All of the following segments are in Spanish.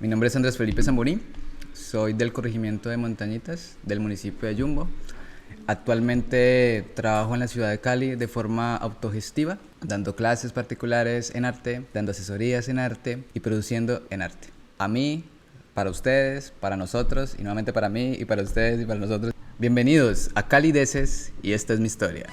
Mi nombre es Andrés Felipe Zamboní, soy del corregimiento de Montañitas, del municipio de Yumbo. Actualmente trabajo en la ciudad de Cali de forma autogestiva, dando clases particulares en arte, dando asesorías en arte y produciendo en arte. A mí, para ustedes, para nosotros, y nuevamente para mí y para ustedes y para nosotros. Bienvenidos a Calideces y esta es mi historia.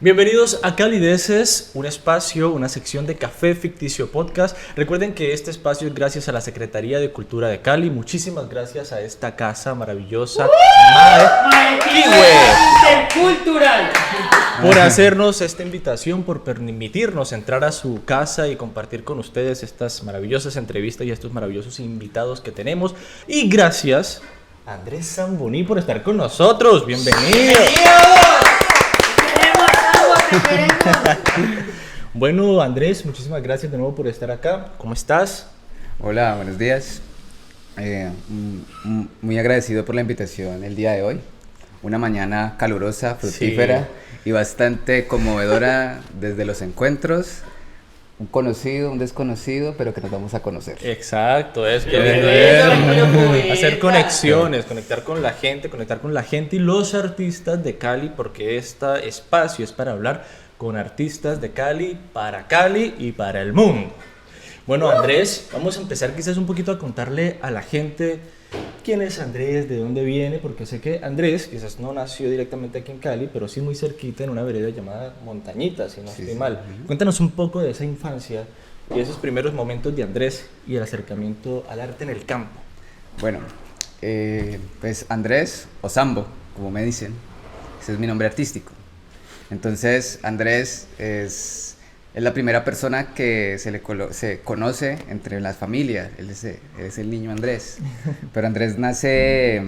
Bienvenidos a Calideces, un espacio, una sección de Café Ficticio Podcast. Recuerden que este espacio es gracias a la Secretaría de Cultura de Cali. Muchísimas gracias a esta casa maravillosa, Cultural, por hacernos esta invitación, por permitirnos entrar a su casa y compartir con ustedes estas maravillosas entrevistas y estos maravillosos invitados que tenemos. Y gracias a Andrés Zamboní por estar con nosotros. Bienvenido. Bueno, Andrés, muchísimas gracias de nuevo por estar acá. ¿Cómo estás? Hola, buenos días. Muy agradecido por la invitación el día de hoy. Una mañana calurosa, fructífera y bastante conmovedora desde los encuentros. Un conocido, un desconocido, pero que nos vamos a conocer. Exacto, es que hacer conexiones, conectar con la gente y los artistas de Cali, porque este espacio es para hablar con artistas de Cali y para el mundo. Bueno, Andrés, vamos a empezar quizás un poquito a contarle a la gente quién es Andrés, de dónde viene, porque sé que Andrés quizás no nació directamente aquí en Cali, pero sí muy cerquita en una vereda llamada Montañitas, si no estoy mal. Cuéntanos un poco de esa infancia y esos primeros momentos de Andrés y el acercamiento al arte en el campo. Bueno, pues Andrés o Sambo, como me dicen, ese es mi nombre artístico. Entonces Andrés es la primera persona que se conoce entre las familias. Él es el niño Andrés. Pero Andrés nace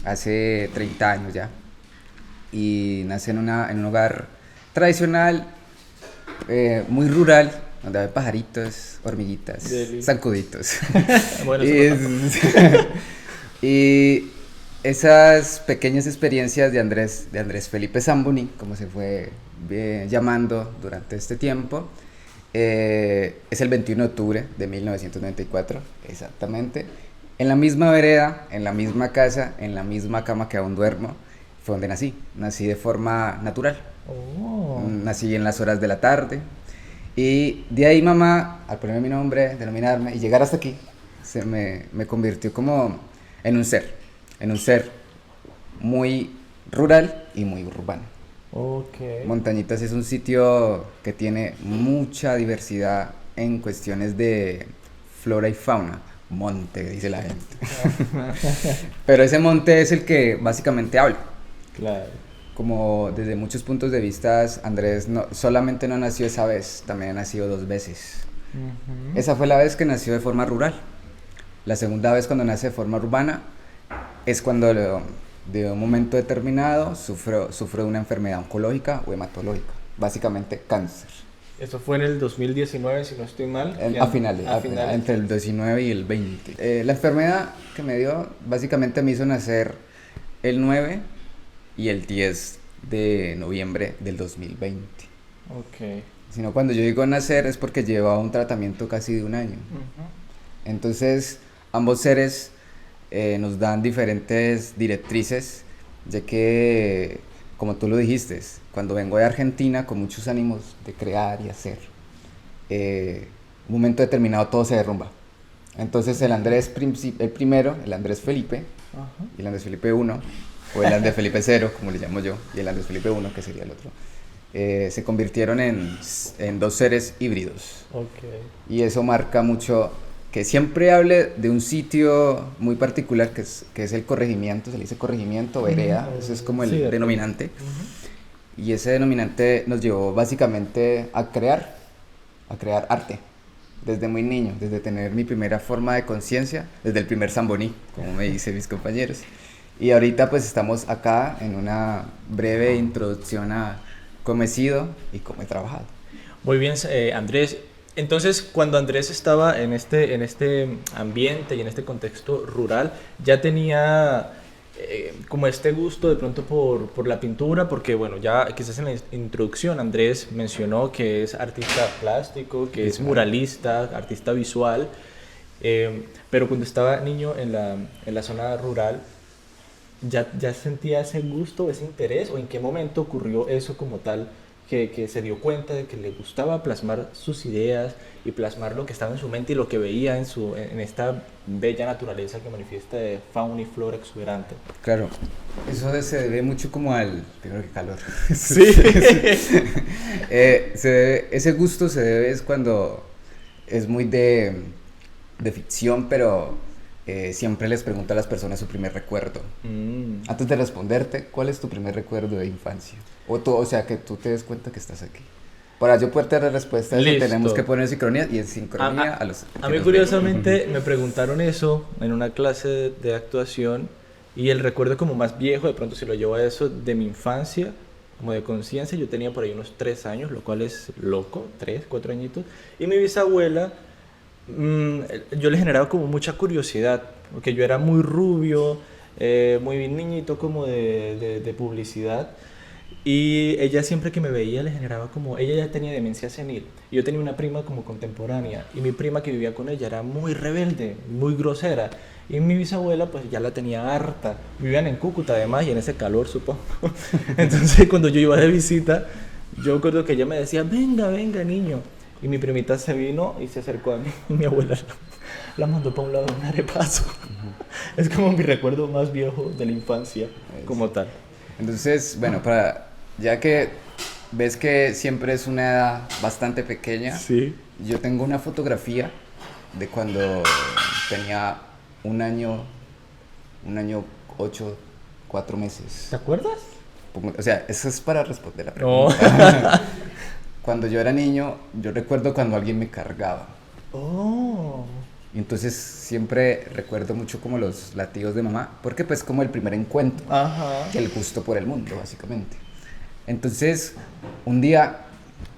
hace 30 años ya. Y nace en un hogar tradicional, muy rural, donde hay pajaritos, hormiguitas, zancuditos. Bueno, y esas pequeñas experiencias de Andrés Felipe Zamboní, como se fue llamando durante este tiempo, es el 21 de octubre de 1994, exactamente, en la misma vereda, en la misma casa, en la misma cama que aún duermo, fue donde nací de forma natural. Nací en las horas de la tarde, y de ahí mamá, al ponerme mi nombre, denominarme y llegar hasta aquí, me convirtió como en un ser muy rural y muy urbano. Okay. Montañitas es un sitio que tiene mucha diversidad en cuestiones de flora y fauna. Monte, dice la gente. Pero ese monte es el que básicamente habla. Claro. Como desde muchos puntos de vista, Andrés solamente no nació esa vez, también ha nacido 2 veces. Uh-huh. Esa fue la vez que nació de forma rural. La segunda vez, cuando nace de forma urbana, es cuando de un momento determinado sufrió de una enfermedad oncológica o hematológica, básicamente cáncer. Eso fue en el 2019, si no estoy mal. A finales, entre el 19 y el 20. La enfermedad que me dio, básicamente me hizo nacer el 9 y el 10 de noviembre del 2020. Ok. Sino cuando yo digo nacer es porque llevaba un tratamiento casi de 1 año. Uh-huh. Entonces, ambos seres nos dan diferentes directrices, ya que, como tú lo dijiste, cuando vengo de Argentina con muchos ánimos de crear y hacer, un momento determinado todo se derrumba. Entonces el primero, el Andrés Felipe, uh-huh, y el Andrés Felipe 1, o el Andrés Felipe 0, como le llamo yo, y el Andrés Felipe 1, que sería el otro, se convirtieron en 2 seres híbridos. Okay. Y eso marca mucho que siempre hable de un sitio muy particular que es el corregimiento, se le dice corregimiento, vereda, eso es como el denominante. Uh-huh. Y ese denominante nos llevó básicamente a crear arte, desde muy niño, desde tener mi primera forma de conciencia, desde el primer Zamboní, como me dicen mis compañeros. Y ahorita pues estamos acá en una breve introducción a cómo he sido y cómo he trabajado. Muy bien, Andrés. Entonces, cuando Andrés estaba en este ambiente y en este contexto rural, ya tenía como este gusto de pronto por la pintura, porque bueno, ya quizás en la introducción Andrés mencionó que es artista plástico, que es muralista, artista visual, pero cuando estaba niño en la zona rural, ya sentía ese gusto, ese interés, o en qué momento ocurrió eso como tal, que se dio cuenta de que le gustaba plasmar sus ideas y plasmar lo que estaba en su mente y lo que veía en esta bella naturaleza que manifiesta de fauna y flora exuberante. Claro, eso se debe mucho como al, primero que calor. Sí. Ese gusto se debe es cuando es muy de ficción, pero siempre les pregunto a las personas su primer recuerdo. Antes de responderte, ¿cuál es tu primer recuerdo de infancia? O sea, que tú te des cuenta que estás aquí. Para yo poder tener respuestas, tenemos que poner sincronía y en sincronía a mí curiosamente me preguntaron eso en una clase de actuación y el recuerdo como más viejo, de pronto si lo llevo a eso, de mi infancia, como de conciencia, yo tenía por ahí unos 3 años, lo cual es loco, 3, 4 añitos, y mi bisabuela, yo le generaba como mucha curiosidad, porque yo era muy rubio, muy niñito como de publicidad. Y ella siempre que me veía le generaba como, ella ya tenía demencia senil, y yo tenía una prima como contemporánea, y mi prima que vivía con ella era muy rebelde, muy grosera, y mi bisabuela pues ya la tenía harta, vivían en Cúcuta además, y en ese calor supongo, entonces cuando yo iba de visita, yo recuerdo que ella me decía, venga, venga niño, y mi primita se vino y se acercó a mí, y mi abuela la mandó para un lado de un arepazo. Es como mi recuerdo más viejo de la infancia, como tal. Entonces, bueno, ya que ves que siempre es una edad bastante pequeña, sí. Yo tengo una fotografía de cuando tenía un año 8, 4 meses. ¿Te acuerdas? O sea, eso es para responder la pregunta. Oh. Cuando yo era niño, yo recuerdo cuando alguien me cargaba. Oh. Y entonces siempre recuerdo mucho como los latidos de mamá, porque pues como el primer encuentro, ajá, el gusto por el mundo, básicamente. Entonces, un día,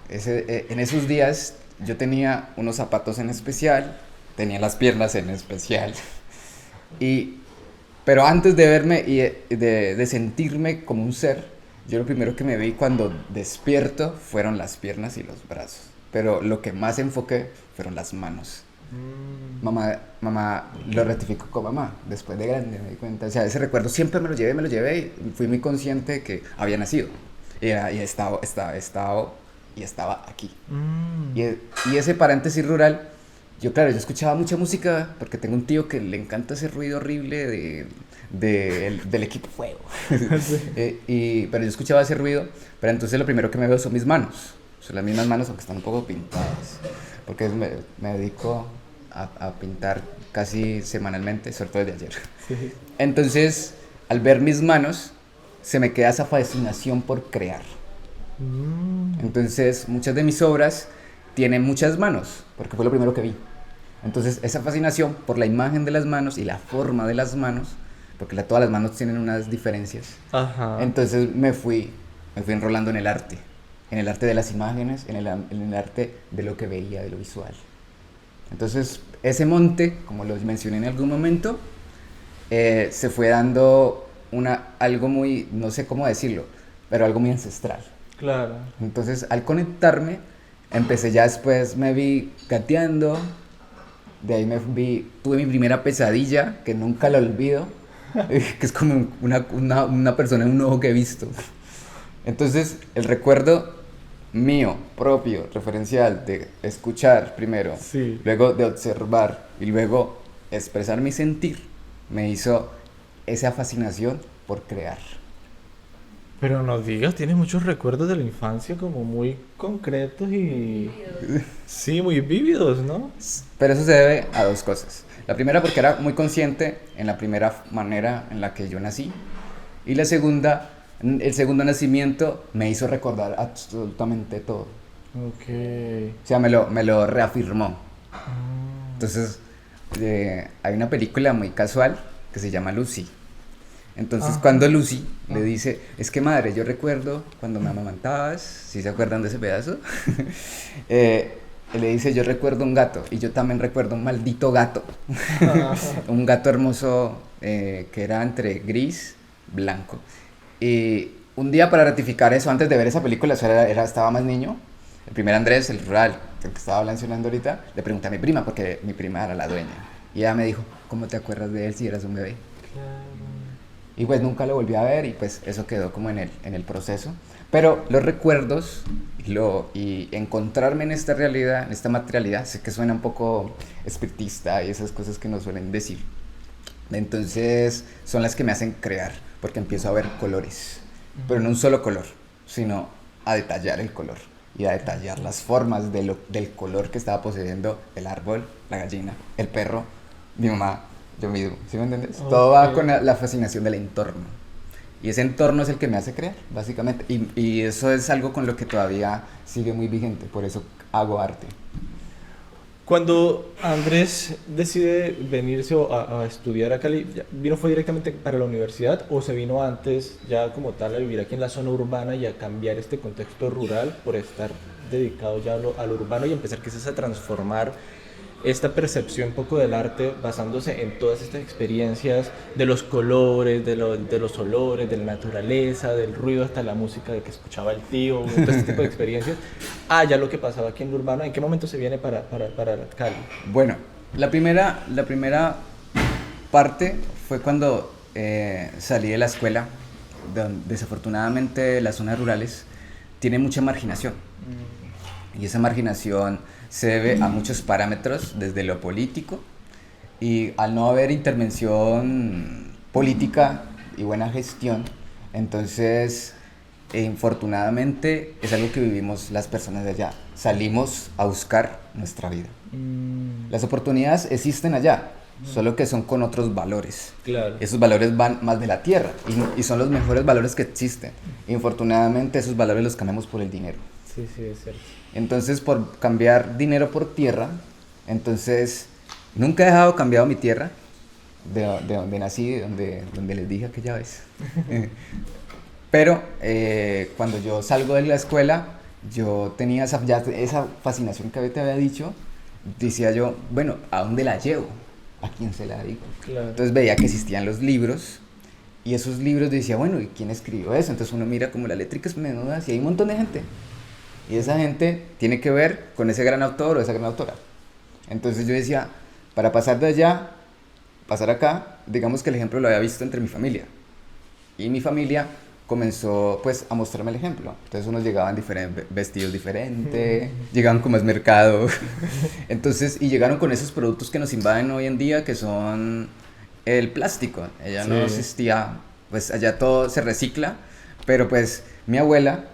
en esos días, yo tenía unos zapatos en especial, tenía las piernas en especial, pero antes de verme y de sentirme como un ser, yo lo primero que me vi cuando despierto fueron las piernas y los brazos, pero lo que más enfoqué fueron las manos. Mamá lo rectificó con mamá, después de grande me di cuenta, o sea, ese recuerdo siempre me lo llevé y fui muy consciente de que había nacido y estaba aquí. Y ese paréntesis rural, yo escuchaba mucha música porque tengo un tío que le encanta ese ruido horrible del equipo fuego. Pero yo escuchaba ese ruido, pero entonces lo primero que me veo son mis manos, son las mismas manos aunque están un poco pintadas, porque me dedico a pintar casi semanalmente, sobre todo desde ayer. Sí. Entonces, al ver mis manos, se me queda esa fascinación por crear. Entonces, muchas de mis obras tienen muchas manos, porque fue lo primero que vi. Entonces, esa fascinación por la imagen de las manos y la forma de las manos, porque todas las manos tienen unas diferencias. Ajá. Entonces, me fui enrolando en el arte de las imágenes, en el arte de lo que veía, de lo visual. Entonces, ese monte, como lo mencioné en algún momento, se fue dando algo muy, no sé cómo decirlo, pero algo muy ancestral. Claro. Entonces, al conectarme, empecé ya después, me vi gateando, de ahí tuve mi primera pesadilla, que nunca la olvido, que es como una persona en un ojo que he visto. Entonces, el recuerdo mío, propio, referencial, de escuchar primero, sí, luego de observar y luego expresar mi sentir, me hizo esa fascinación por crear. Pero no digas, tienes muchos recuerdos de la infancia como muy concretos y... sí, muy vívidos, ¿no? Pero eso se debe a dos cosas. La primera porque era muy consciente en la primera manera en la que yo nací, y la segunda, el segundo nacimiento me hizo recordar absolutamente todo. Okay. O sea, me lo reafirmó. Entonces, hay una película muy casual que se llama Lucy. Entonces, cuando Lucy le dice, es que madre, yo recuerdo cuando me amamantabas, ¿sí se acuerdan de ese pedazo? él le dice, yo recuerdo un gato, y yo también recuerdo un maldito gato. Un gato hermoso que era entre gris, blanco. Y un día para ratificar eso, antes de ver esa película, estaba más niño, el primer Andrés, el rural, el que estaba mencionando ahorita, le pregunté a mi prima, porque mi prima era la dueña. Y ella me dijo, ¿cómo te acuerdas de él si eras un bebé? Y pues nunca lo volví a ver y pues eso quedó como en el proceso. Pero los recuerdos y encontrarme en esta realidad, en esta materialidad, sé que suena un poco espiritista y esas cosas que nos suelen decir. Entonces son las que me hacen crear, porque empiezo a ver colores, pero no un solo color, sino a detallar el color y a detallar las formas del color que estaba poseyendo el árbol, la gallina, el perro, mi mamá, yo mismo, ¿sí me entiendes? Okay. Todo va con la fascinación del entorno. Y ese entorno es el que me hace crear, básicamente. Y eso es algo con lo que todavía sigue muy vigente, por eso hago arte. Cuando Andrés decide venirse a estudiar a Cali, ¿fue directamente para la universidad o se vino antes ya como tal a vivir aquí en la zona urbana y a cambiar este contexto rural por estar dedicado ya a lo urbano y empezar quizás a transformar esta percepción un poco del arte basándose en todas estas experiencias de los colores, de los olores, de la naturaleza, del ruido hasta la música de que escuchaba el tío, todo este tipo de experiencias, ya lo que pasaba aquí en lo urbano? ¿En qué momento se viene para Cali? Bueno, la primera parte fue cuando salí de la escuela, donde desafortunadamente las zonas rurales tienen mucha marginación. Y esa marginación se debe a muchos parámetros, desde lo político, y al no haber intervención política y buena gestión, entonces infortunadamente es algo que vivimos las personas de allá. Salimos a buscar nuestra vida. Las oportunidades existen allá, solo que son con otros valores. Claro. Esos valores van más de la tierra y son los mejores valores que existen. Infortunadamente esos valores los cambiamos por el dinero. Sí, es cierto. Entonces, por cambiar dinero por tierra, entonces nunca he dejado cambiado mi tierra, de donde nací, donde les dije aquella vez. Pero cuando yo salgo de la escuela, yo tenía esa fascinación que te había dicho. Decía yo, bueno, ¿a dónde la llevo? ¿A quién se la digo? Claro. Entonces veía que existían los libros, y esos libros decía, bueno, ¿y quién escribió eso? Entonces uno mira como las létricas menudas y hay un montón de gente. Y esa gente tiene que ver con ese gran autor o esa gran autora. Entonces yo decía, para pasar de allá, pasar acá, digamos que el ejemplo lo había visto entre mi familia. Y mi familia comenzó pues a mostrarme el ejemplo. Entonces unos llegaban vestidos diferentes, llegaban con más mercado. Entonces, y llegaron con esos productos que nos invaden hoy en día, que son el plástico. Allá no existía, pues allá todo se recicla, pero pues mi abuela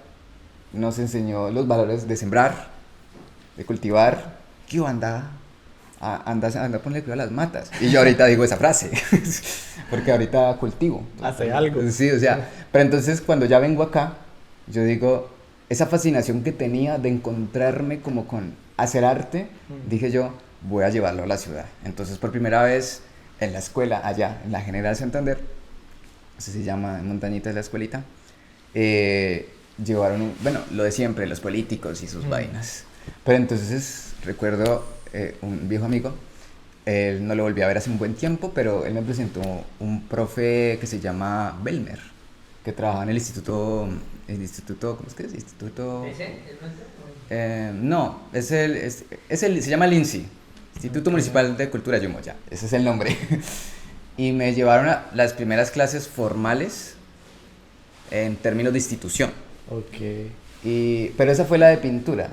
nos enseñó los valores de sembrar, de cultivar. ¿Qué anda a ponerle cuidado a las matas? Y yo ahorita digo esa frase, porque ahorita cultivo. Hace algo. Sí, o sea, pero entonces cuando ya vengo acá, yo digo, esa fascinación que tenía de encontrarme como con hacer arte, dije yo, voy a llevarlo a la ciudad. Entonces por primera vez en la escuela, allá, en la General Santander, así se llama, en Montañita es la escuelita, llevaron, bueno, lo de siempre, los políticos y sus vainas. Pero entonces recuerdo un viejo amigo, él no lo volví a ver hace un buen tiempo, pero él me presentó un profe que se llama Belmer, que trabaja en el instituto, ¿cómo es que es? Instituto... no, se llama el INSI, Instituto Municipal de Cultura Yumoya, ese es el nombre. Y me llevaron a las primeras clases formales en términos de institución. Okay. Pero esa fue la de pintura.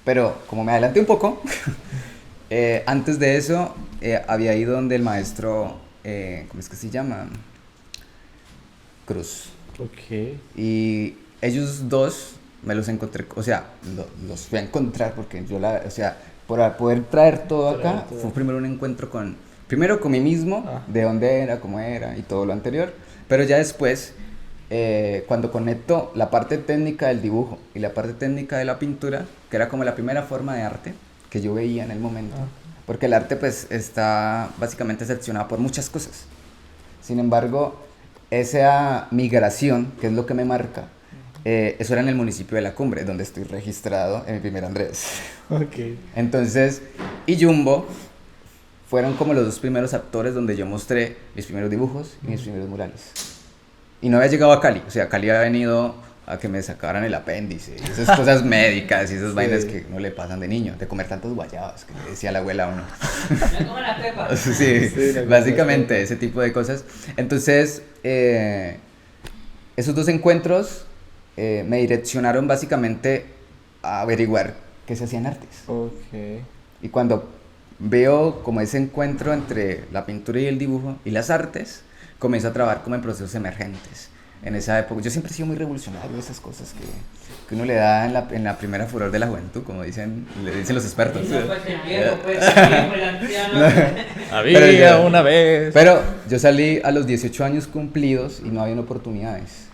Pero como me adelanté un poco, antes de eso había ido donde el maestro, ¿cómo es que se llama? Cruz. Okay. Y ellos dos me los encontré, o sea, los fui a encontrar porque yo por poder traer todo acá, fue primero un encuentro primero con mí mismo, de dónde era, cómo era y todo lo anterior, pero ya después, cuando conecto la parte técnica del dibujo y la parte técnica de la pintura, que era como la primera forma de arte que yo veía en el momento, porque el arte pues está básicamente seccionado por muchas cosas. Sin embargo, esa migración, que es lo que me marca, Eso era en el municipio de La Cumbre, donde estoy registrado en mi primer Andrés. Ok. Entonces, y Jumbo fueron como los dos primeros actores donde yo mostré mis primeros dibujos y mis primeros murales. Y no había llegado a Cali, o sea, Cali había venido a que me sacaran el apéndice, y esas cosas médicas y esas Sí. vainas que no le pasan de niño, de comer tantos guayabas, que le decía la abuela a uno. Me como la pepa. Sí, Sí, la básicamente verdad. ese tipo de cosas. Entonces, esos dos encuentros me direccionaron básicamente a averiguar qué se hacía en artes. Ok. Y cuando veo como ese encuentro entre la pintura y el dibujo y las artes, comienzo a trabajar como en procesos emergentes. En esa época, yo siempre he sido muy revolucionario, esas cosas que uno le da en la primera furor de la juventud, como dicen, le dicen los expertos. No, pues el viejo, pues el viejo, el anciano. Había una vez. Pero yo salí a los 18 años cumplidos y no habían oportunidades.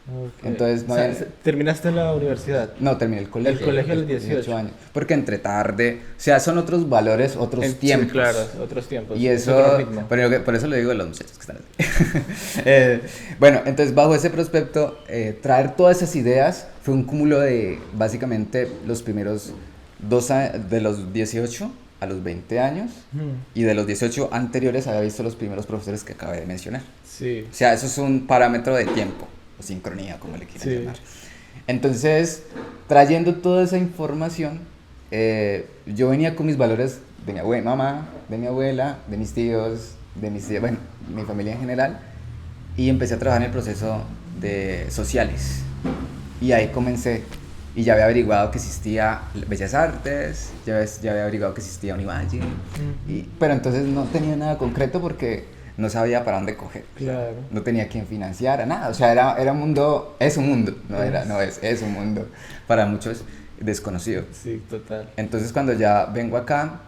Ok. Entonces, no O sea, había- ¿terminaste la universidad? No, terminé el colegio. El colegio a los 18 años. Porque entre tarde, o sea, son otros valores, otros Sí, tiempos. claro, otros tiempos. Y es otro eso, ritmo. por eso le digo a los muchachos que están así. Bueno, entonces bajo ese prospecto, traer todas esas ideas fue un cúmulo de básicamente los primeros de los 18 a los 20 años, y de los 18 anteriores había visto los primeros profesores que acabé de mencionar. Sí. O sea, eso es un parámetro de tiempo, o sincronía, como le quieran Sí. llamar. Entonces, trayendo toda esa información, yo venía con mis valores de mi mamá, de mi abuela, de mis tíos, bueno, mi familia en general, y empecé a trabajar en el proceso de sociales. Y ahí comencé. Y ya había averiguado que existía Bellas Artes, ya había averiguado que existía Univalle, pero entonces no tenía nada concreto porque no sabía para dónde coger. Claro. No tenía quien financiara, nada. O sea, era un mundo, es un mundo, es un mundo para muchos desconocido. Sí, total. Entonces cuando ya vengo acá,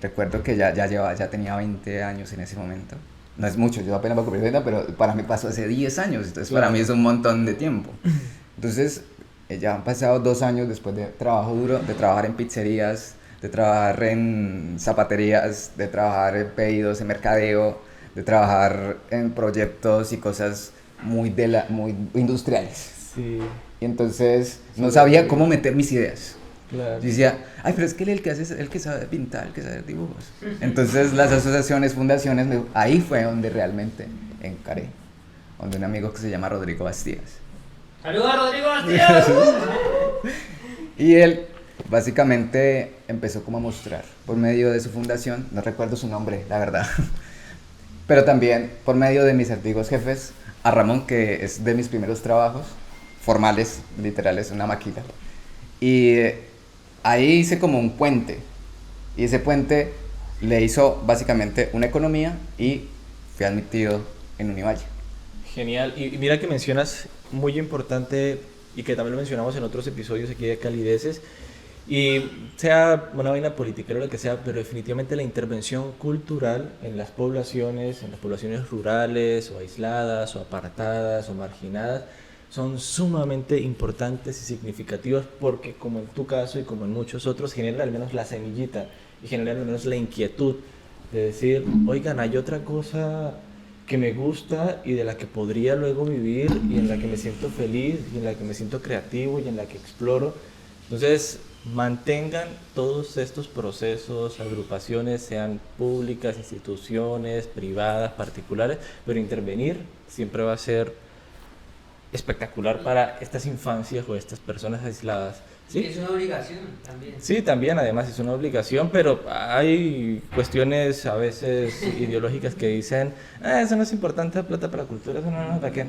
recuerdo que ya tenía 20 años en ese momento. No es mucho, yo apenas voy a cumplir 30, pero para mí pasó hace 10 años, entonces Claro. para mí es un montón de tiempo. Entonces ya han pasado 2 años después de trabajo duro, de trabajar en pizzerías, de trabajar en zapaterías, de trabajar en pedidos, en mercadeo, de trabajar en proyectos y cosas muy industriales. Sí, Y entonces no sabía cómo meter mis ideas. claro. Yo decía, ay, pero es que el que hace es el que sabe pintar, el que sabe dibujos. Entonces las asociaciones, fundaciones, ahí fue donde realmente encaré. Donde un amigo que se llama Rodrigo Bastías. Saludos a Rodrigo Bastías. Y él básicamente empezó como a mostrar por medio de su fundación, no recuerdo su nombre, la verdad, pero también por medio de mis antiguos jefes, a Ramón, que es de mis primeros trabajos formales, literales, una maquila. Y ahí hice como un puente, y ese puente le hizo básicamente una economía y fui admitido en Univalle. Genial. Y mira que mencionas muy importante y que también lo mencionamos en otros episodios aquí de Calideces. Y sea una vaina política o lo que sea, pero definitivamente la intervención cultural en las poblaciones rurales o aisladas o apartadas o marginadas, son sumamente importantes y significativas porque como en tu caso y como en muchos otros generan al menos la semillita y generan al menos la inquietud de decir, oigan, hay otra cosa que me gusta y de la que podría luego vivir y en la que me siento feliz y en la que me siento creativo y en la que exploro. Entonces, mantengan todos estos procesos, agrupaciones, sean públicas, instituciones, privadas, particulares, pero intervenir siempre va a ser espectacular para estas infancias o estas personas aisladas. ¿Sí? Es una obligación también. Sí, también, además es una obligación, pero hay cuestiones a veces ideológicas que dicen, eso no es importante, plata para la cultura, eso no, ¿para qué?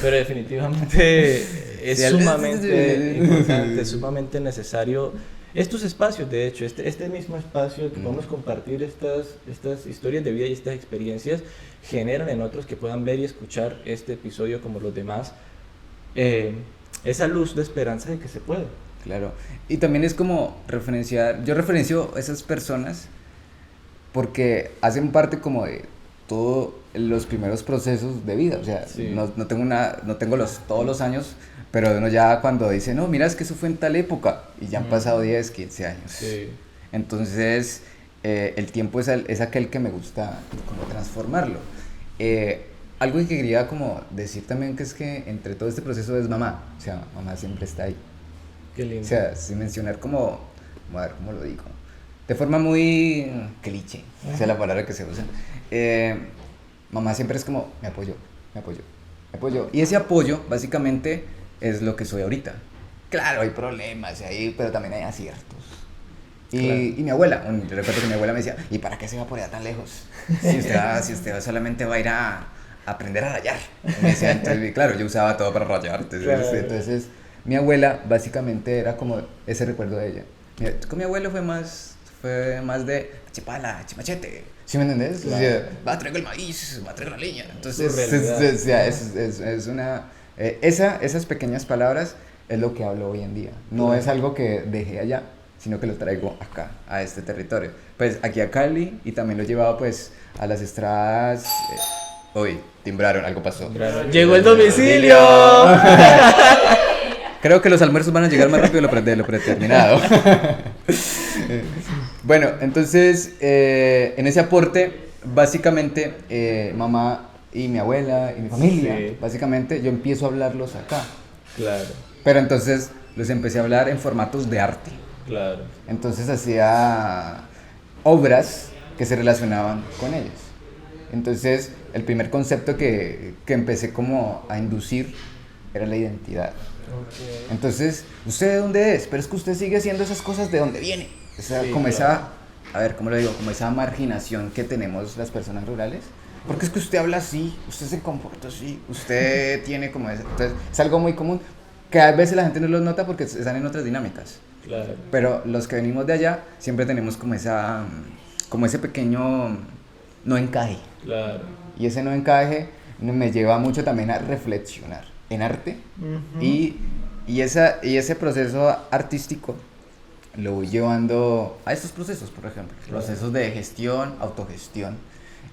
Pero definitivamente es Sí, sumamente importante, es sumamente necesario. Estos espacios, de hecho, este mismo espacio que podemos compartir estas historias de vida y estas experiencias, generan en otros que puedan ver y escuchar este episodio como los demás, esa luz de esperanza de que se puede. Claro, y también es como yo referencio a esas personas porque hacen parte como de todos los primeros procesos de vida, o sea, Sí. no tengo todos los años, pero uno ya cuando dice, no, mira, es que eso fue en tal época, y ya han pasado 10, 15 años. Sí. Entonces, el tiempo es aquel que me gusta como transformarlo. algo que quería como decir también que es que entre todo este proceso es mamá, o sea, mamá siempre está ahí. Qué lindo. O sea, sin mencionar como, a ver, ¿cómo lo digo? De forma muy cliché, o sea, la palabra que se usa. Mamá siempre es como, me apoyó, me apoyó, me apoyó. Y ese apoyo, básicamente, es lo que soy ahorita. Claro, hay problemas ahí, pero también hay aciertos. Y, Claro. y mi abuela, yo recuerdo que mi abuela me decía, ¿y para qué se va por allá tan lejos? Si usted solamente va a ir a aprender a rayar. Y me decía, entonces, y claro, yo usaba todo para rayar. Claro. Entonces, mi abuela básicamente era como ese recuerdo de ella. Con mi abuelo fue más de chipala, chimachete. ¿Sí me entendés? Claro. O sea, va, traigo el maíz, va, traigo la leña. Entonces, Su realidad. o sea, es una... esas pequeñas palabras es lo que hablo hoy en día. No Claro. es algo que dejé allá, sino que lo traigo acá, a este territorio. Pues aquí a Cali, y también lo he llevado pues a las estradas. Uy, timbraron, algo pasó. Llegó el domicilio. Creo que los almuerzos van a llegar más rápido de lo predeterminado. Bueno, entonces, en ese aporte, básicamente, mamá y mi abuela y mi familia, Sí. básicamente, yo empiezo a hablarlos acá. Claro, Pero entonces los empecé a hablar en formatos de arte. claro. Entonces hacía obras que se relacionaban con ellos. Entonces, el primer concepto que empecé como a inducir era la identidad. Ok. Entonces, ¿usted de dónde es? Pero es que usted sigue haciendo esas cosas de dónde viene. O sea, Sí, como claro. esa, a ver, ¿cómo lo digo? Como esa marginación que tenemos las personas rurales. Porque es que usted habla así, usted se comporta así, usted tiene como eso. Entonces, es algo muy común que a veces la gente no lo nota porque están en otras dinámicas. Claro. Pero los que venimos de allá siempre tenemos como ese pequeño no encaje. Claro. Y ese no encaje me lleva mucho también a reflexionar en arte. Ujú. Y ese proceso artístico lo voy llevando a estos procesos, por ejemplo, Claro. procesos de gestión, autogestión,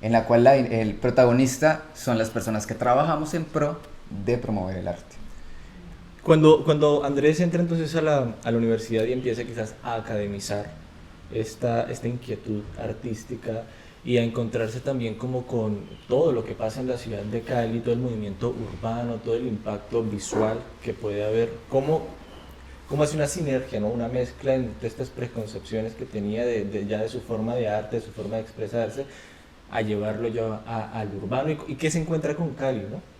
en la cual el protagonista son las personas que trabajamos en pro de promover el arte. Cuando Andrés entra entonces a la universidad y empieza quizás a academizar esta inquietud artística y a encontrarse también como con todo lo que pasa en la ciudad de Cali, todo el movimiento urbano, todo el impacto visual que puede haber, cómo hace una sinergia, ¿no? Una mezcla entre estas preconcepciones que tenía ya de su forma de arte, de su forma de expresarse, a llevarlo ya al urbano y qué se encuentra con Cali, ¿no?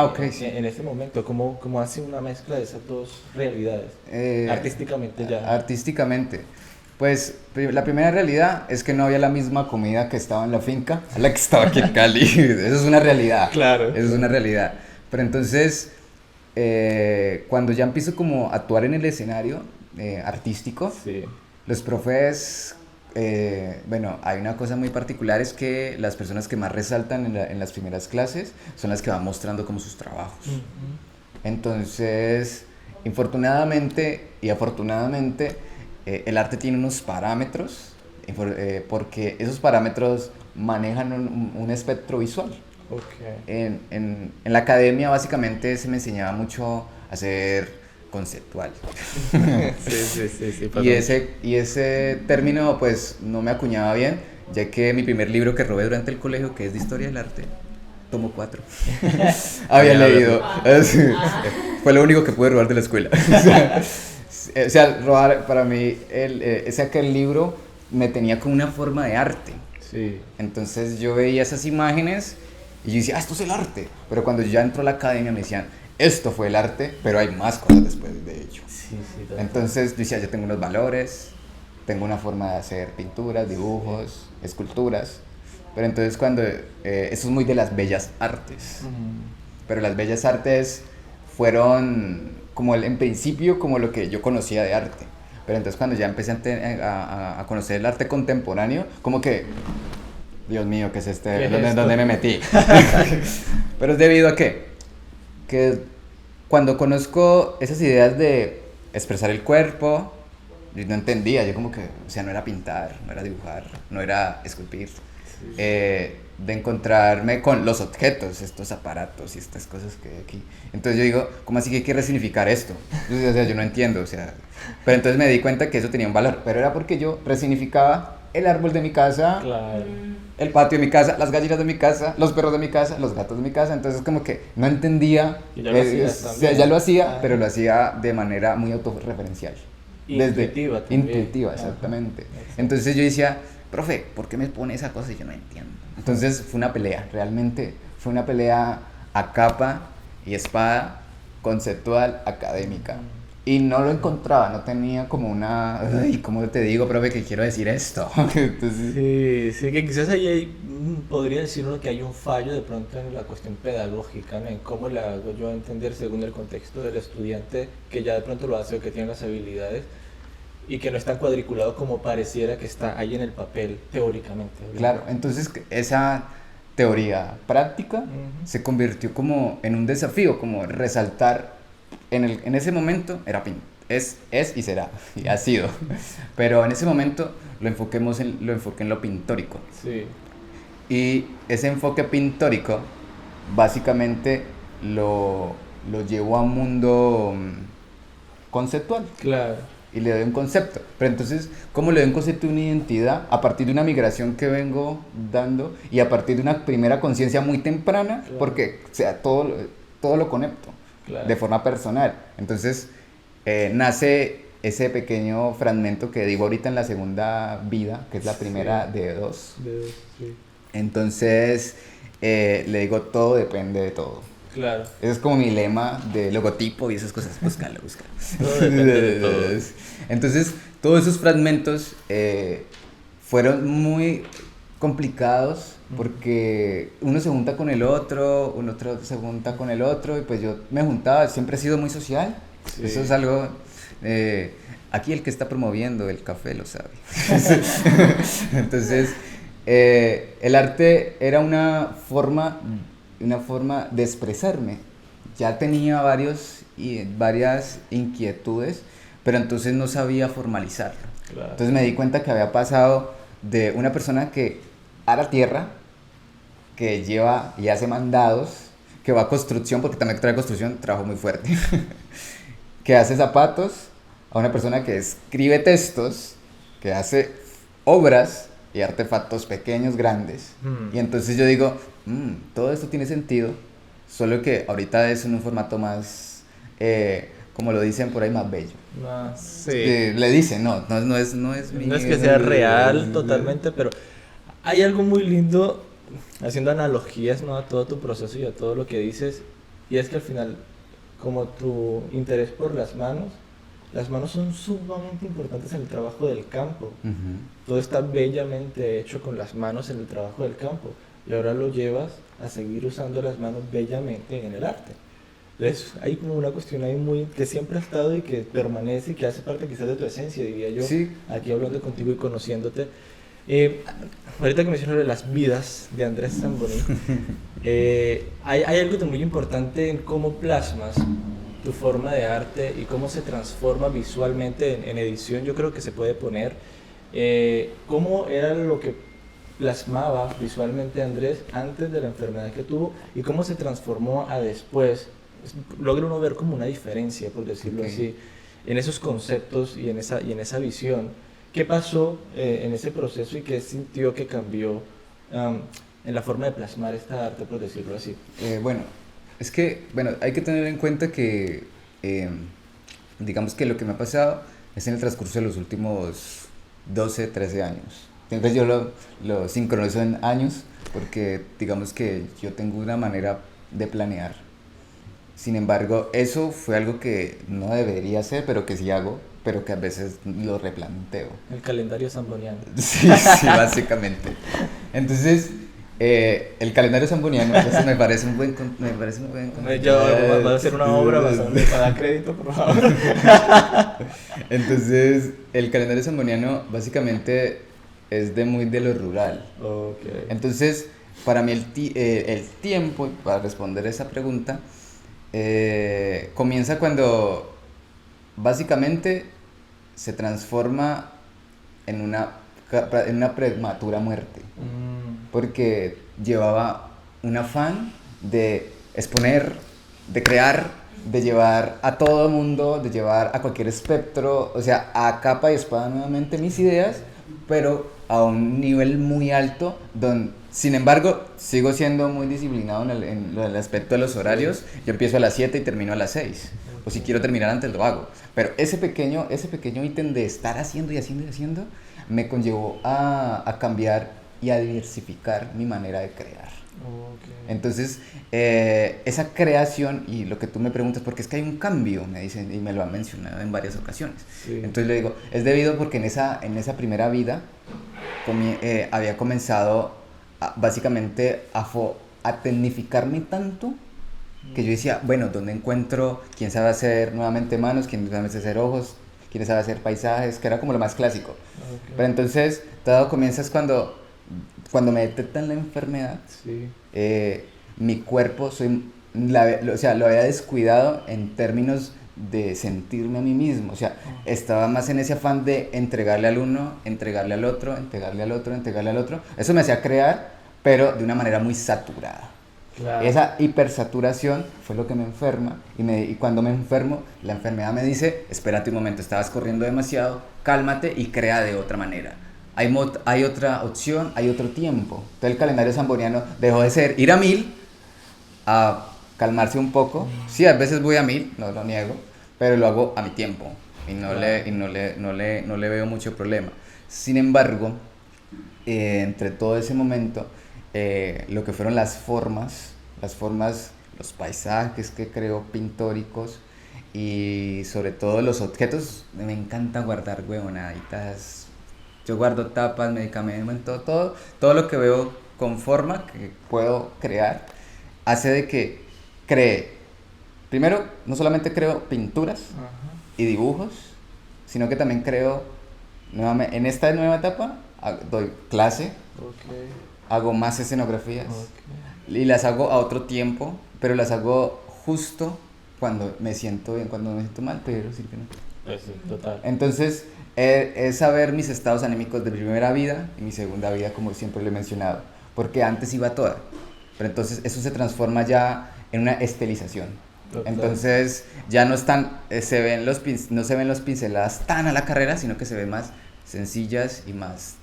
Ok, sí. En este momento, ¿cómo hace una mezcla de esas dos realidades? Artísticamente ya. Artísticamente. Pues la primera realidad es que no había la misma comida que estaba en la finca a la que estaba aquí en Cali. Eso es una realidad. Claro. Eso es una realidad. Pero entonces, cuando ya empiezo como a actuar en el escenario artístico, Sí. los profes, bueno, hay una cosa muy particular, es que las personas que más resaltan en las primeras clases son las que van mostrando como sus trabajos. Entonces, infortunadamente y afortunadamente, el arte tiene unos parámetros, porque esos parámetros manejan un espectro visual. Ok. En la academia básicamente se me enseñaba mucho a ser conceptual. Sí. Y ese término pues no me acuñaba bien, ya que mi primer libro que robé durante el colegio, que es de Historia del Arte, tomo 4, había leído. Fue lo único que pude robar de la escuela. O sea, robar para mí, aquel libro me tenía como una forma de arte. Sí. Entonces yo veía esas imágenes y yo decía, esto es el arte. Pero cuando yo ya entró a la academia me decían, esto fue el arte, pero hay más cosas después de ello. Sí. Entonces yo decía, yo tengo unos valores, tengo una forma de hacer pinturas, dibujos, esculturas. Pero entonces eso es muy de las bellas artes. Pero las bellas artes fueron como en principio como lo que yo conocía de arte. Pero entonces cuando ya empecé a conocer el arte contemporáneo, como que, Dios mío, ¿qué es ¿Dónde me metí? Pero es debido a que cuando conozco esas ideas de expresar el cuerpo, yo no entendía, yo como que, o sea, no era pintar, no era dibujar, no era esculpir. De encontrarme con los objetos, estos aparatos y estas cosas que hay aquí. Entonces yo digo, ¿cómo así que hay que resignificar esto? O sea, yo no entiendo, o sea. Pero entonces me di cuenta que eso tenía un valor, pero era porque yo resignificaba el árbol de mi casa, Claro. el patio de mi casa, las gallinas de mi casa, los perros de mi casa, los gatos de mi casa. Entonces como que no entendía, Y ya lo hacías también. ya lo hacía, Ah. pero lo hacía de manera muy autorreferencial. Intuitiva también. Intuitiva, Ajá. exactamente. Exacto. Entonces yo decía, profe, ¿por qué me pone esa cosa? Y yo no entiendo. Entonces fue una pelea, realmente fue una pelea a capa y espada, conceptual, académica. Y no lo encontraba, no tenía como una, ay, ¿cómo te digo, profe, que quiero decir esto? Entonces, Sí, sí, que quizás ahí podría decir uno que hay un fallo de pronto en la cuestión pedagógica, ¿no? En cómo la hago yo a entender según el contexto del estudiante que ya de pronto lo hace o que tiene las habilidades y que no es tan cuadriculado como pareciera que está ahí en el papel teóricamente. ¿verdad? claro, entonces esa teoría práctica Ujú. se convirtió como en un desafío, como resaltar en ese momento era es y será, y ha sido, pero en ese momento lo enfoqué en lo pintórico. Sí, Y ese enfoque pintórico básicamente lo llevó a un mundo conceptual claro. y le doy un concepto. Pero entonces, ¿cómo le doy un concepto y una identidad? A partir de una migración que vengo dando y a partir de una primera conciencia muy temprana, Claro. porque o sea, todo lo conecto Claro. de forma personal. Entonces, nace ese pequeño fragmento que digo ahorita en la segunda vida, que es la primera Sí. de dos. Sí, Entonces, le digo, todo depende de todo. claro. Ese es como mi lema de logotipo y esas cosas. Búscalo. Todo depende de todo. Entonces, todos esos fragmentos fueron muy complicados porque uno se junta con el otro, un otro se junta con el otro y pues yo me juntaba, siempre he sido muy social. Sí. Eso es algo... aquí el que está promoviendo el café lo sabe. Entonces, el arte era una forma de expresarme. Ya tenía varias inquietudes, pero entonces no sabía formalizarlo. Claro. Entonces me di cuenta que había pasado de una persona que ara tierra, que lleva y hace mandados, que va a construcción, porque también trae construcción, trabajo muy fuerte, que hace zapatos, a una persona que escribe textos, que hace obras y artefactos pequeños, grandes. Y entonces yo digo, todo esto tiene sentido, solo que ahorita es en un formato más, como lo dicen por ahí, más bello. No, sí. Le dicen, no es No es que sea real totalmente, pero hay algo muy lindo haciendo analogías, ¿no? A todo tu proceso y a todo lo que dices, y es que al final, como tu interés por las manos son sumamente importantes en el trabajo del campo. Ujú. Todo está bellamente hecho con las manos en el trabajo del campo, y ahora lo llevas a seguir usando las manos bellamente en el arte. Entonces hay como una cuestión ahí muy que siempre ha estado y que permanece y que hace parte quizás de tu esencia, diría yo, Sí. aquí hablando contigo y conociéndote. Ahorita que mencionas las vidas de Andrés Zamboni, hay algo muy importante en cómo plasmas tu forma de arte y cómo se transforma visualmente en edición. Yo creo que se puede poner cómo era lo que plasmaba visualmente Andrés antes de la enfermedad que tuvo y cómo se transformó a después. Logra uno ver como una diferencia, por decirlo Ok. así, en esos conceptos y en esa visión. ¿Qué pasó en ese proceso y qué sintió que cambió en la forma de plasmar esta arte, por decirlo así? Bueno, es que, hay que tener en cuenta que, digamos que lo que me ha pasado es en el transcurso de los últimos 12, 13 años. Entonces yo lo sincronizo en años porque digamos que yo tengo una manera de planear. Sin embargo, eso fue algo que no debería hacer, pero que sí hago, pero que a veces lo replanteo. El calendario zamboniano. Sí, sí, básicamente. Entonces, el calendario zamboniano, entonces me parece un buen... Yo voy a hacer una obra para dar crédito, por favor. Entonces, el calendario zamboniano básicamente es muy de lo rural. Okay. Entonces, para mí el tiempo, para responder esa pregunta, comienza cuando básicamente se transforma en una prematura muerte. Porque llevaba un afán de exponer, de crear, de llevar a todo mundo, de llevar a cualquier espectro, o sea, a capa y espada nuevamente mis ideas, pero a un nivel muy alto, sin embargo, sigo siendo muy disciplinado en el aspecto de los horarios. Yo empiezo a las 7 y termino a las 6. O si quiero terminar antes, lo hago. Pero ese pequeño ítem de estar haciendo y haciendo y haciendo me conllevó a cambiar y a diversificar mi manera de crear. Okay. Entonces, esa creación, y lo que tú me preguntas, porque es que hay un cambio, me dicen, y me lo han mencionado en varias ocasiones. Sí. Entonces le digo, es debido porque en esa primera vida había comenzado básicamente a tecnificarme tanto que yo decía, bueno, ¿dónde encuentro quién sabe hacer nuevamente manos, quién sabe hacer ojos, quién sabe hacer paisajes, que era como lo más clásico? Okay. Pero entonces, todo comienza es cuando me detectan la enfermedad, Sí. mi cuerpo, o sea, lo había descuidado en términos de sentirme a mí mismo, o sea, estaba más en ese afán de entregarle al uno, entregarle al otro, entregarle al otro, entregarle al otro. Eso me hacía crear, pero de una manera muy saturada. Claro. Esa hipersaturación fue lo que me enferma, y cuando me enfermo, la enfermedad me dice, espérate un momento, estabas corriendo demasiado, cálmate y crea de otra manera. Hay otra opción, hay otro tiempo. Entonces el calendario zamboniano dejó de ser ir a 1000 a calmarse un poco. Sí, a veces voy a 1000, no lo niego, pero lo hago a mi tiempo y no le veo mucho problema. Sin embargo, entre todo ese momento, lo que fueron las formas, los paisajes que creo pintóricos y sobre todo los objetos, me encanta guardar huevonaditas. Yo guardo tapas, medicamentos, todo lo que veo con forma que puedo crear, hace de que cree. Primero, no solamente creo pinturas y dibujos, sino que también creo, en esta nueva etapa, doy clase, Okay. hago más escenografías Okay. y las hago a otro tiempo, pero las hago justo cuando me siento bien, cuando me siento mal, pero sí que no. Sí, total. Entonces, es saber mis estados anímicos de mi primera vida y mi segunda vida, como siempre lo he mencionado, porque antes iba toda, pero entonces eso se transforma ya en una estilización. Total. Entonces ya no están, no se ven los pinceladas tan a la carrera, sino que se ven más sencillas y más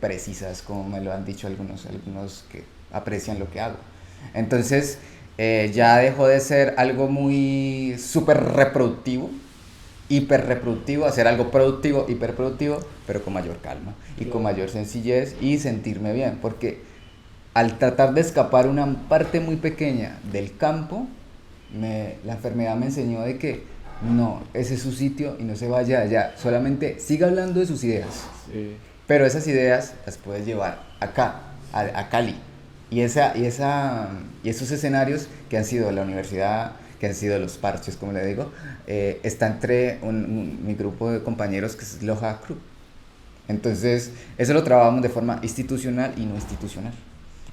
precisas, como me lo han dicho algunos que aprecian lo que hago. Entonces ya dejó de ser algo muy súper reproductivo, hiperreproductivo, hacer algo productivo, hiperproductivo, pero con mayor calma y con mayor sencillez y sentirme bien, porque al tratar de escapar una parte muy pequeña del campo, la enfermedad me enseñó de que no, ese es su sitio y no se vaya allá, solamente siga hablando de sus ideas, Sí. pero esas ideas las puedes llevar acá, a Cali, y esos escenarios que han sido la universidad, que han sido los parches, como le digo, está entre mi grupo de compañeros que es Loja Crew. Entonces, eso lo trabajamos de forma institucional y no institucional.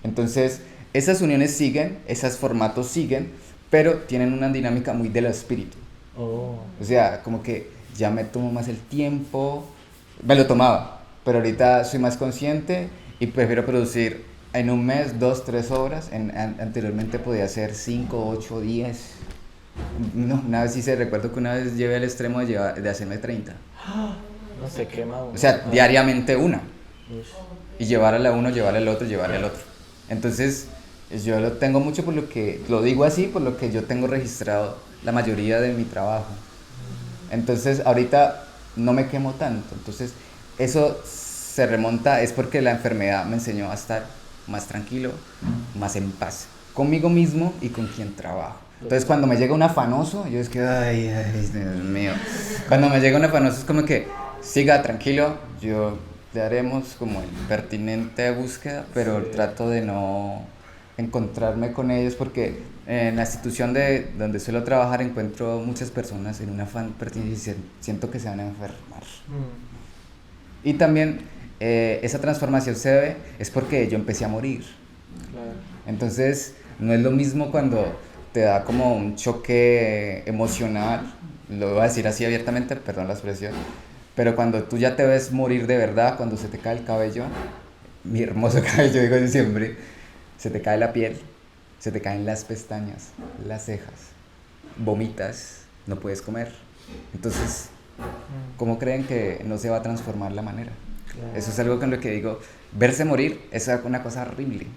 Entonces, esas uniones siguen, esos formatos siguen, pero tienen una dinámica muy del espíritu. Oh. O sea, como que ya me tomo más el tiempo, me lo tomaba, pero ahorita soy más consciente y prefiero producir en un mes 2, 3 obras. Anteriormente podía hacer 5, 8, 10. No, una vez sí recuerdo que una vez llevé al extremo de hacerme 30. No se quema uno. O sea, diariamente una. Ush. Y llevar a la uno, llevar al otro, llevar al otro. Entonces, yo lo tengo mucho por lo que, lo digo así, por lo que yo tengo registrado la mayoría de mi trabajo. Entonces, ahorita no me quemo tanto. Entonces, eso se remonta, es porque la enfermedad me enseñó a estar más tranquilo, más en paz, conmigo mismo y con quien trabajo. Entonces, cuando me llega un afanoso, yo es que, ay, Dios mío. Cuando me llega un afanoso es como que, siga tranquilo, yo le haremos como el pertinente búsqueda, pero Sí. trato de no encontrarme con ellos porque en la institución donde suelo trabajar encuentro muchas personas en un afán pertinente y siento que se van a enfermar. Y también esa transformación se debe, es porque yo empecé a morir. Claro. Entonces, no es lo mismo cuando te da como un choque emocional, lo voy a decir así abiertamente, perdón la expresión, pero cuando tú ya te ves morir de verdad, cuando se te cae el cabello, mi hermoso cabello, digo yo siempre, se te cae la piel, se te caen las pestañas, las cejas, vomitas, no puedes comer. Entonces, ¿cómo creen que no se va a transformar la manera? Claro. Eso es algo con lo que digo, verse morir es una cosa horrible.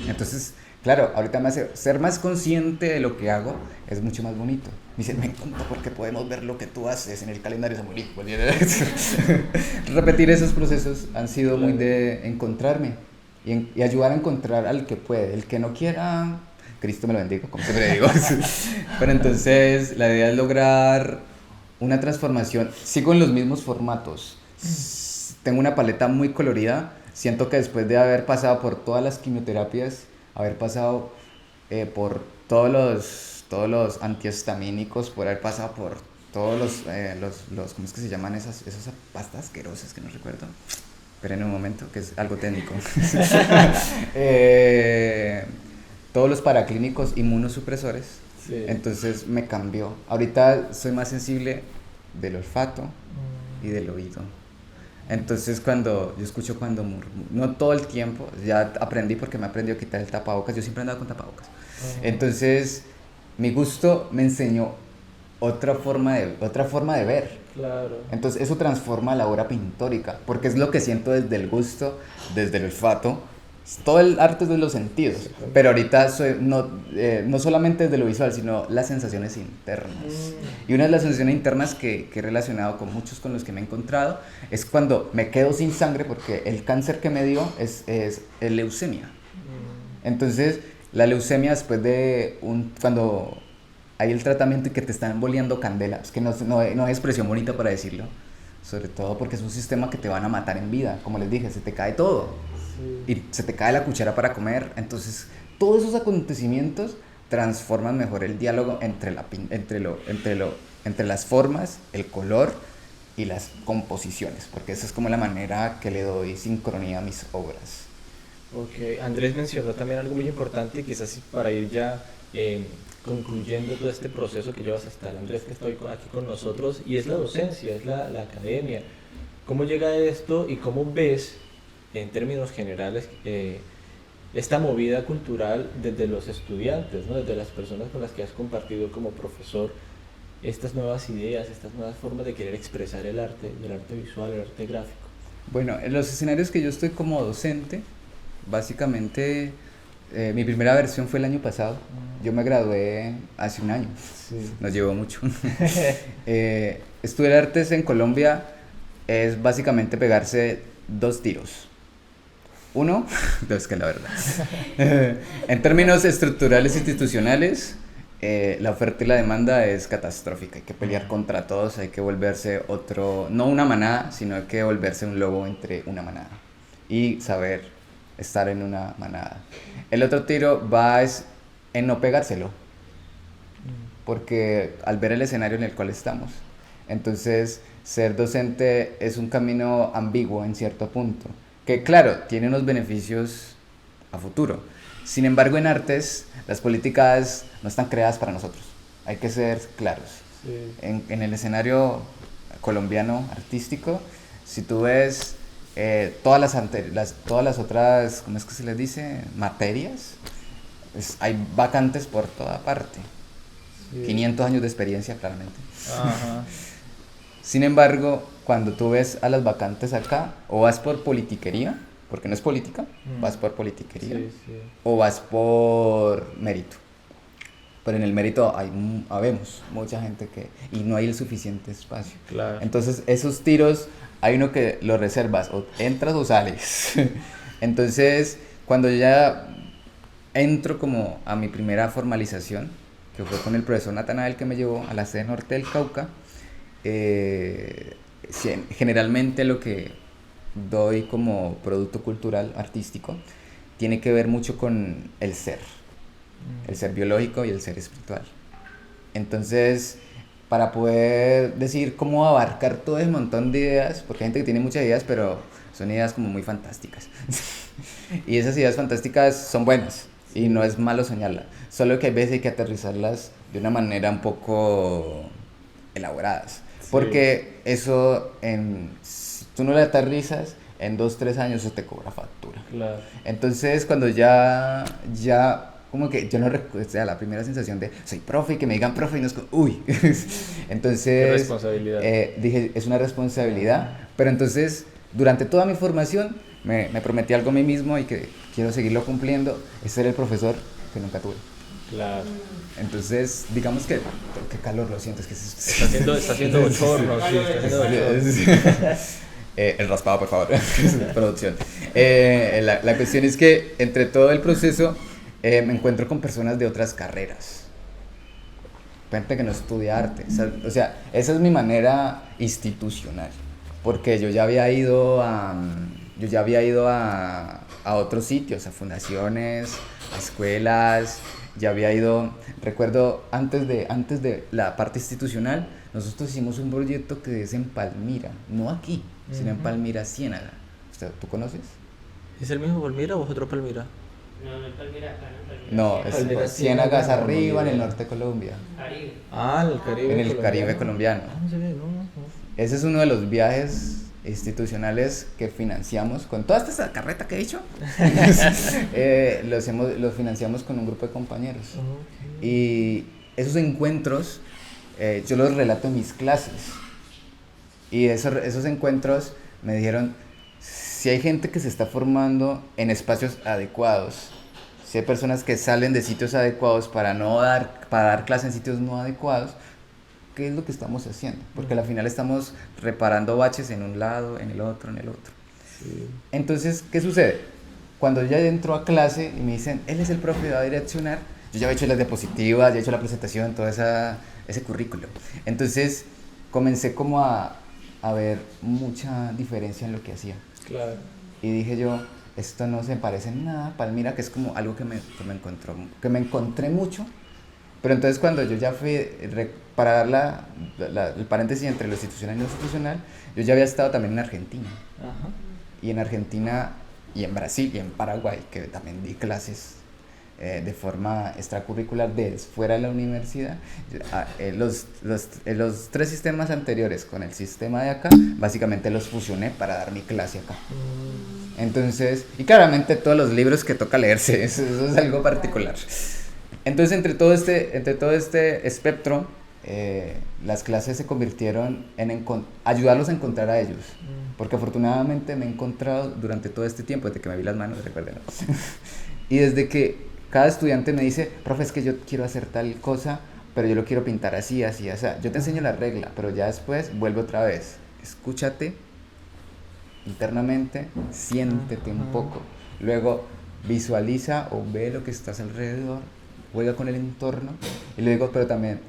Entonces, claro, ahorita me hace ser más consciente de lo que hago, es mucho más bonito. Me dicen, me encanta porque podemos ver lo que tú haces en el calendario Samuel. Repetir esos procesos han sido muy de encontrarme y ayudar a encontrar al que puede. El que no quiera, Cristo me lo bendiga, como siempre digo. Pero entonces la idea es lograr una transformación. Sigo en los mismos formatos. Tengo una paleta muy colorida. Siento que después de haber pasado por todas las quimioterapias, haber pasado por todos los antihistamínicos, por haber pasado por todos los ¿cómo es que se llaman esas pastas asquerosas que no recuerdo? Esperen un momento, que es algo técnico. Todos los paraclínicos inmunosupresores. Sí. Entonces me cambió. Ahorita soy más sensible del olfato y del oído. Entonces cuando yo escucho cuando no todo el tiempo, ya aprendí porque me aprendió a quitar el tapabocas, yo siempre andaba con tapabocas. Entonces mi gusto me enseñó otra forma de ver. Claro. Entonces eso transforma la obra pictórica, porque es lo que siento desde el gusto, desde el olfato. Todo el arte es de los sentidos, pero ahorita no solamente desde lo visual, sino las sensaciones internas. Y una de las sensaciones internas que he relacionado con muchos con los que me he encontrado es cuando me quedo sin sangre, porque el cáncer que me dio es leucemia. Entonces, la leucemia después de cuando hay el tratamiento y que te están boleando candela, es que no hay expresión bonita para decirlo, sobre todo porque es un sistema que te van a matar en vida, como les dije, se te cae todo. Y se te cae la cuchara para comer. Entonces todos esos acontecimientos transforman mejor el diálogo entre las formas, el color y las composiciones, porque esa es como la manera que le doy sincronía a mis obras. Ok, Andrés mencionó también algo muy importante, quizás para ir ya concluyendo todo este proceso que llevas hasta el Andrés que estoy aquí con nosotros, y es la docencia, es la academia. ¿Cómo llega esto y cómo ves en términos generales esta movida cultural desde los estudiantes, ¿no? Desde las personas con las que has compartido como profesor, estas nuevas ideas, estas nuevas formas de querer expresar el arte visual, el arte gráfico? Bueno, en los escenarios que yo estoy como docente, básicamente mi primera versión fue el año pasado. Yo me gradué hace un año, nos llevó mucho. Estudiar artes en Colombia es básicamente pegarse 2 tiros. Uno, es que la verdad. En términos estructurales e institucionales, la oferta y la demanda es catastrófica. Hay que pelear contra todos, hay que volverse no una manada, sino hay que volverse un lobo entre una manada. Y saber estar en una manada. El otro tiro es en no pegárselo. Porque al ver el escenario en el cual estamos. Entonces, ser docente es un camino ambiguo en cierto punto. Que claro, tiene unos beneficios a futuro. Sin embargo, en artes, las políticas no están creadas para nosotros. Hay que ser claros. Sí. En el escenario colombiano artístico, si tú ves todas las otras, ¿cómo es que se les dice? Materias, pues hay vacantes por toda parte. Sí. 500 años de experiencia, claramente. Ajá. Sin embargo, cuando tú ves a las vacantes acá, o vas por politiquería, porque no es política, vas por politiquería, o vas por mérito. Pero en el mérito habemos mucha gente y no hay el suficiente espacio. Claro. Entonces, esos tiros, hay uno que lo reservas, o entras o sales. Entonces, cuando ya entro como a mi primera formalización, que fue con el profesor Natanael que me llevó a la sede norte del Cauca, generalmente lo que doy como producto cultural artístico tiene que ver mucho con el ser biológico y el ser espiritual. Entonces, para poder decir cómo abarcar todo ese montón de ideas, porque hay gente que tiene muchas ideas, pero son ideas como muy fantásticas. Y esas ideas fantásticas son buenas y no es malo soñarlas, solo que a veces hay que aterrizarlas de una manera un poco elaboradas. Porque eso, si tú no le aterrizas, en 2-3 años eso te cobra factura. Claro. Entonces, cuando ya como que yo no recuerdo, o sea, la primera sensación de soy profe y que me digan profe y no es como, uy. Entonces, responsabilidad. Dije, es una responsabilidad, pero entonces durante toda mi formación me prometí algo a mí mismo y que quiero seguirlo cumpliendo, es ser el profesor que nunca tuve. Claro. Entonces, digamos que, qué calor, lo siento, es que Está haciendo bochorno, sí, está haciendo bochorno. El raspado, por favor, producción. La cuestión es que entre todo el proceso me encuentro con personas de otras carreras. Gente que no estudia arte. O sea, esa es mi manera institucional. Porque yo ya había ido a otros sitios, a fundaciones, a escuelas. Ya había ido, recuerdo, antes de la parte institucional, nosotros hicimos un proyecto que es en Palmira, no aquí, sino en Palmira, Ciénaga. ¿Tú conoces? ¿Es el mismo Palmira o es otro Palmira? No, no es Palmira acá, no es Palmira. No, Palmira, es Ciénaga es Ciénaga, arriba, en el no, norte de Colombia. Caribe. Ah, el Caribe. En el Caribe colombiano. Ah, no sé, no. Ese es uno de los viajes institucionales que financiamos con toda esta carreta que he dicho. Los financiamos con un grupo de compañeros. Okay. Y esos encuentros yo los relato en mis clases. Y esos encuentros me dijeron, si hay gente que se está formando en espacios adecuados, si hay personas que salen de sitios adecuados para dar clases en sitios no adecuados, ¿qué es lo que estamos haciendo? Porque al final estamos reparando baches en un lado, en el otro, en el otro. Sí. Entonces, ¿qué sucede? Cuando ya entro a clase y me dicen, él es el profe, va a direccionar, yo ya he hecho las diapositivas, ya he hecho la presentación, todo ese currículo. Entonces, comencé como a ver mucha diferencia en lo que hacía. Claro. Y dije yo, esto no se parece en nada a Palmira, que es como algo que me encontré mucho. Pero entonces cuando yo ya fui, para dar el paréntesis entre lo institucional y lo institucional, yo ya había estado también en Argentina. Ajá. Y en Argentina, y en Brasil, y en Paraguay, que también di clases de forma extracurricular fuera de la universidad. Los 3 sistemas anteriores con el sistema de acá, básicamente los fusioné para dar mi clase acá. Entonces, y claramente todos los libros que toca leerse, eso es algo particular. Entonces, entre todo este espectro, las clases se convirtieron en ayudarlos a encontrar a ellos. Porque afortunadamente me he encontrado durante todo este tiempo, desde que me vi las manos, recuerden. Y desde que cada estudiante me dice, profe, es que yo quiero hacer tal cosa, pero yo lo quiero pintar así, así, así. Yo te enseño la regla, pero ya después vuelve otra vez. Escúchate internamente, siéntete un poco. Luego visualiza o ve lo que estás alrededor, juega con el entorno. Y luego, pero también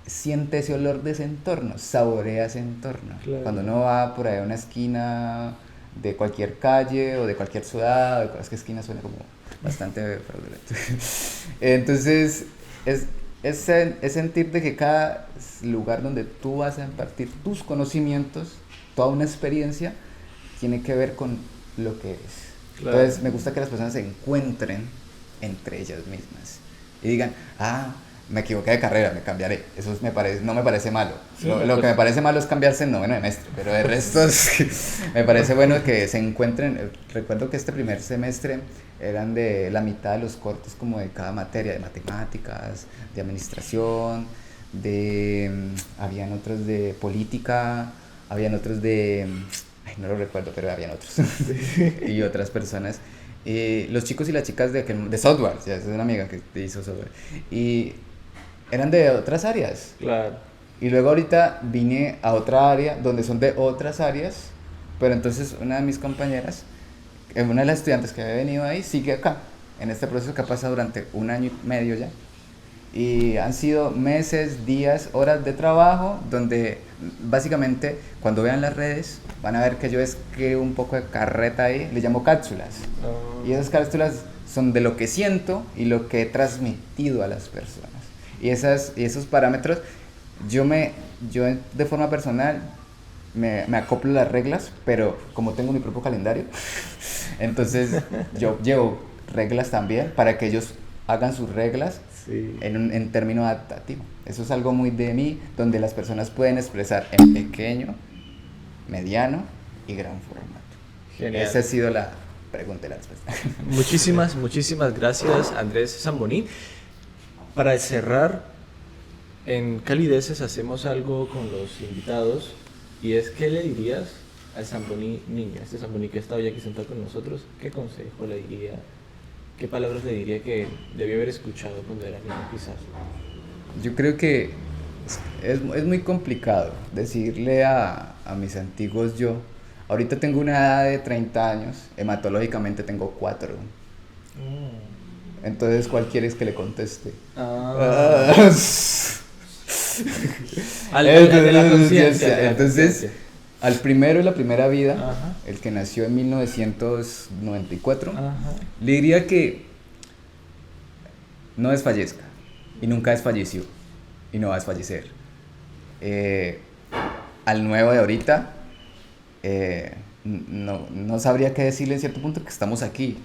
siente ese olor de ese entorno, saborea ese entorno. Claro. Cuando uno va por ahí a una esquina de cualquier calle o de cualquier ciudad, es que esquina suena como bastante fraudulento. Entonces, es sentir de que cada lugar donde tú vas a impartir tus conocimientos, toda una experiencia, tiene que ver con lo que es. Claro. Entonces, me gusta que las personas se encuentren entre ellas mismas y digan, me equivoqué de carrera, me cambiaré. Eso no me parece malo. Sí, lo que me parece malo es cambiarse en noveno semestre, pero de resto me parece bueno que se encuentren. Recuerdo que este primer semestre eran de la mitad de los cortes como de cada materia, de matemáticas, de administración, habían otros de política, habían otros de, no lo recuerdo, pero habían otros y otras personas. Los chicos y las chicas de software, ya es una amiga que hizo software, y eran de otras áreas. Claro. Y luego ahorita vine a otra área donde son de otras áreas, pero entonces una de mis compañeras, una de las estudiantes que había venido ahí, sigue acá, en este proceso que ha pasado durante 1 año y medio ya. Y han sido meses, días, horas de trabajo, donde básicamente cuando vean las redes van a ver que yo escribo un poco de carreta ahí, le llamo cápsulas. Y esas cápsulas son de lo que siento y lo que he transmitido a las personas. Y esos parámetros, yo de forma personal me acoplo a las reglas, pero como tengo mi propio calendario, entonces yo llevo reglas también para que ellos hagan sus reglas. Sí. En término adaptativo. Eso es algo muy de mí, donde las personas pueden expresar en pequeño, mediano y gran formato. Genial. Esa ha sido la pregunta y la respuesta. Muchísimas gracias, Andrés Zamboní. Para cerrar, en Calideces hacemos algo con los invitados, y es, ¿qué le dirías al Zamboni niño, este Zamboni que está hoy aquí sentado con nosotros, ¿qué consejo le diría, qué palabras le diría que debió haber escuchado cuando era niño quizás? Yo creo que es muy complicado decirle a mis antiguos yo. Ahorita tengo una edad de 30 años, hematológicamente tengo 4. Entonces, ¿cuál quieres que le conteste? Al de la conciencia. Entonces, al primero de la primera vida, Ajá. el que nació en 1994, Ajá. le diría que no desfallezca y nunca desfalleció y no va a desfallecer. Al nuevo de ahorita, no sabría qué decirle en cierto punto que estamos aquí.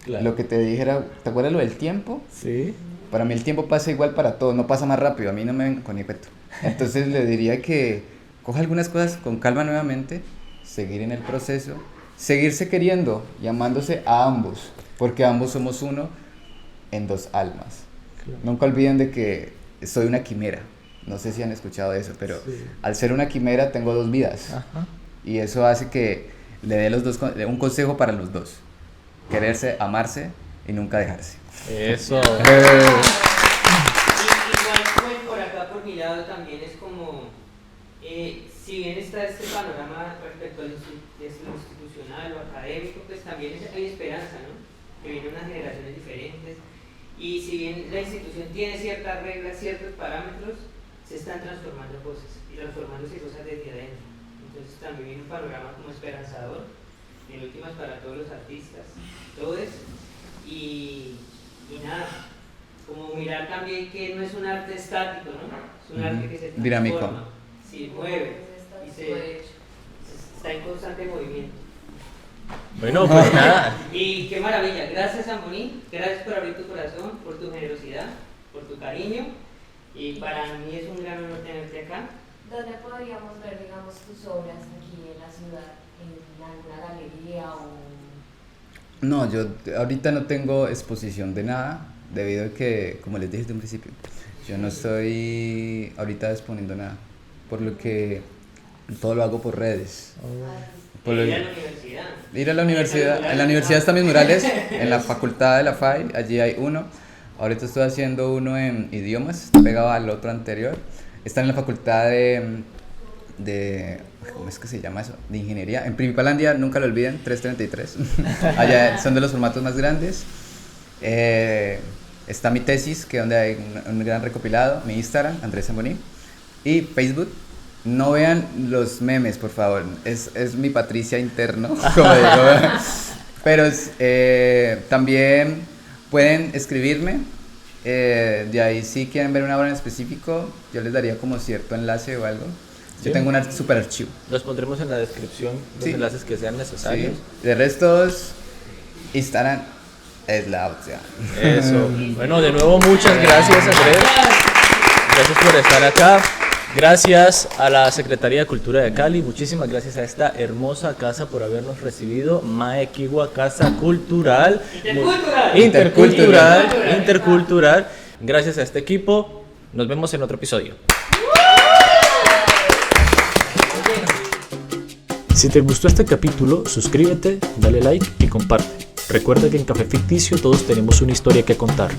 Claro. Lo que te dijera, ¿te acuerdas lo del tiempo? Sí. Para mí el tiempo pasa igual para todos, no pasa más rápido, a mí no me ven con ni cuento. Entonces le diría que coja algunas cosas con calma nuevamente, seguir en el proceso, seguirse queriendo y amándose a ambos, porque ambos somos uno en 2 almas. Claro. Nunca olviden de que soy una quimera, no sé si han escuchado eso, pero Sí. al ser una quimera tengo 2 vidas Ajá. y eso hace que le dé un consejo para los dos, quererse, amarse y nunca dejarse. Eso. Igual pues, por acá por mi lado también es como, si bien está este panorama respecto a lo institucional o académico, pues también hay esperanza, ¿no? Que vienen unas generaciones diferentes y si bien la institución tiene ciertas reglas, ciertos parámetros, se están transformando cosas y transformándose cosas desde adentro. Entonces también viene un panorama como esperanzador, en últimas para todos los artistas, todos, y nada, como mirar también que no es un arte estático, ¿no? Es un arte que se transforma, Dinámico. se mueve y está en constante movimiento. Bueno, pues nada. Y qué maravilla, gracias Zamboni, gracias por abrir tu corazón, por tu generosidad, por tu cariño, y para mí es un gran honor tenerte acá. ¿Dónde podríamos ver, digamos, tus obras aquí en la ciudad? ¿En alguna galería o...? No, yo ahorita no tengo exposición de nada, debido a que, como les dije desde un principio, yo no estoy ahorita exponiendo nada, por lo que todo lo hago por redes. Por lo- Ir a la universidad. Ir a la universidad, en la universidad están mis murales, en la facultad de la FAI, allí hay uno. Ahorita estoy haciendo uno en idiomas, está pegado al otro anterior. Está en la facultad ¿cómo es que se llama eso? De ingeniería. En Primipalandia, nunca lo olviden, 333. Allá son de los formatos más grandes. Está mi tesis, que es donde hay un gran recopilado. Mi Instagram, Andrés Zamboni. Y Facebook. No vean los memes, por favor. Es mi Patricia interno, como digo. Pero también pueden escribirme. De ahí, si quieren ver una obra en específico, yo les daría como cierto enlace o algo. Yo Sí. tengo un super archivo. Los pondremos en la descripción, los Sí. enlaces que sean necesarios. Sí. De restos, Instagram es la opción. Eso. Bueno, de nuevo muchas gracias, Andrés. Gracias por estar acá. Gracias a la Secretaría de Cultura de Cali. Muchísimas gracias a esta hermosa casa por habernos recibido. Maequigua Casa Cultural. Intercultural. Gracias a este equipo. Nos vemos en otro episodio. Si te gustó este capítulo, suscríbete, dale like y comparte. Recuerda que en Café Ficticio todos tenemos una historia que contar.